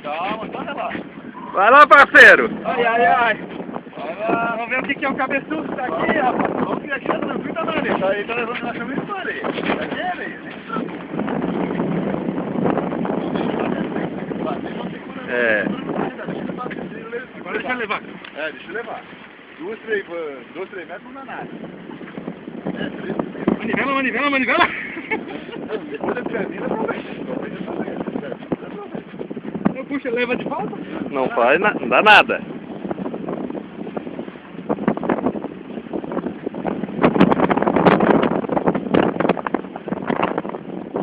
Calma, então relaxa. Vai lá, parceiro. Ai, ai, ai. Vamos ver o que é o cabeçudo que tá aqui, rapaz. Vamos que aqui tá tranquilo, tá dando isso. Aí tá levando na chama e parei. Aqui é meio, né? É. Agora deixa eu levar. É, deixa eu levar. 2, 3 metros não dá nada. Manivela. Depois da piadinha, eu puxo, leva de volta. Não faz não dá nada.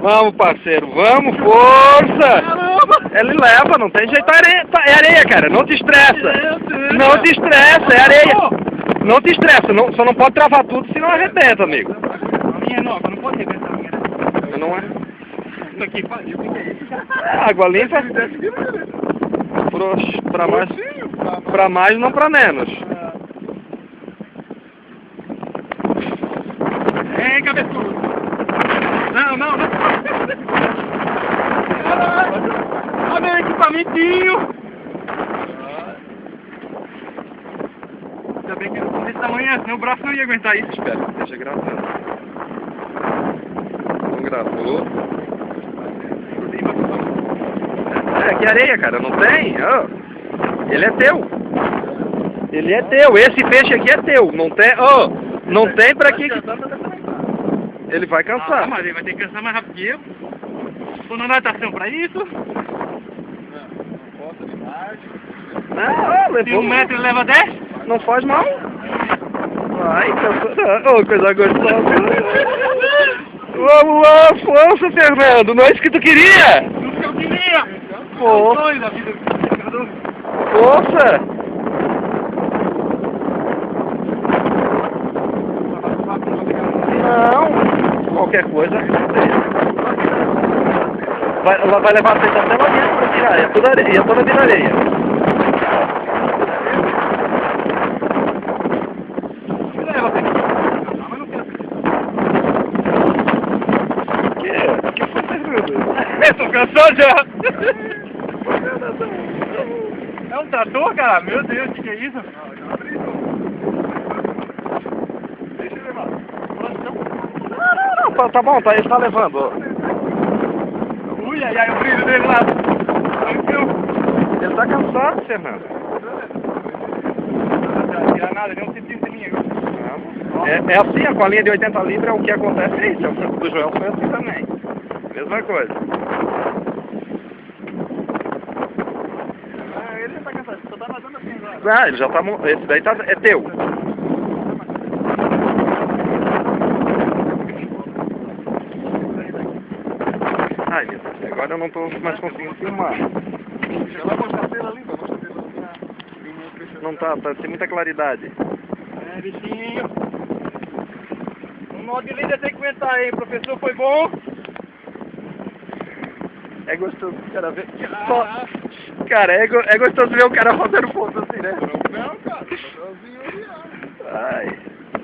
Vamos, parceiro, vamos, força! Ele leva, não tem jeito, é areia, cara, não te estressa. Não te estressa, é areia. Não te estressa, só não pode travar tudo, senão arrebenta, amigo. A minha é nova, não pode arrebentar a minha. Não é? Isso aqui, pariu, o que é isso? Água limpa. Pra mais, não pra menos. Ei, cabeçudo! Não! Olha meu equipamentinho! Ainda bem que eu não desse tamanho, senão o braço não ia aguentar isso. Espera, deixa gravando. Não gravou. É, que areia, cara, não tem? Oh. Ele é teu. Ele é teu, esse peixe aqui é teu. Não tem, não tem pra que... Ele vai cansar. Mas ele vai ter que cansar mais rápido que eu. Tô na natação pra isso. Não, Se 1 metro ele leva 10? Não faz mal. Ai, coisa gostosa. Vamos lá, força, Fernando. Não é isso que tu queria? Isso que eu queria. Pô. Da vida. Força. Não. Qualquer coisa. Vai levar a frente até lá dentro pra tirar. É toda areia, toda de areia. Que foi, Fernando? Eu tô cansado já. É um trator, cara? Meu Deus, o que é isso? Deixa eu levar. Não, tá bom, ele tá levando. Ui, ai, o brilho dele lá. Ele tá cansado, Fernando. Não tira nada, nem um centímetro de linha. É assim, com a linha de 80 libras, o que acontece é isso. O do Joel foi assim também. Mesma coisa. Ele já tá cansado, só tá nadando assim agora. Ah, ele já tá... Esse daí é teu. Ai, meu Deus, agora eu não tô mais conseguindo filmar. Já vai mostrar a tela ali, Não tá sem muita claridade. É, bichinho. O modo de líder tem que aguentar aí, professor, foi bom? É gostoso o cara ver. Cara, é gostoso ver o cara fazendo foto assim, né? Não, cara, Ai.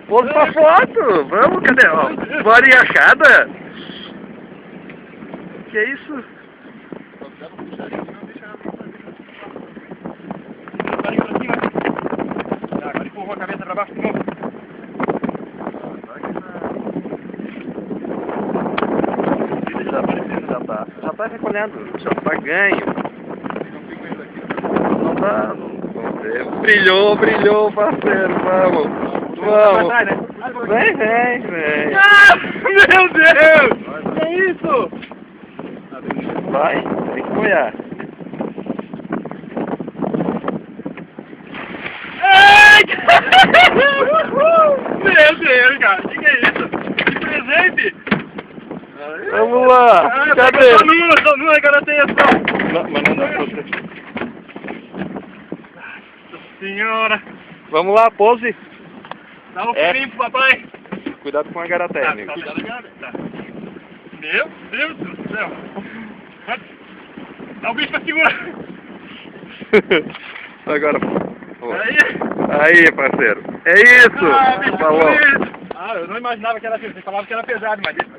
Pose pra foto! Vamos, cadê? Ó, bora em achada? Que isso? Agora empurrou a cabeça pra baixo de novo. Já tá recolhendo, já tá ganho. Não dá, não sei. Brilhou, parceiro, vamos. Vem. Ah, meu Deus! Que é isso? Vai, tem que molhar. Meu Deus, cara, o que é isso? Que presente! Vamos lá, cadê? Só numa, agora tem essa. Não, mas não dá pra você. Nossa senhora! Vamos lá, pose. Dá um pulinho pro papai. Cuidado com a garaté, amigo. Cuidado com a garaté. Meu Deus do céu! Dá o bicho pra segurar! Agora, Aí, parceiro. É isso! bicho Falou. eu não imaginava que era assim. Você falava que era pesado, mas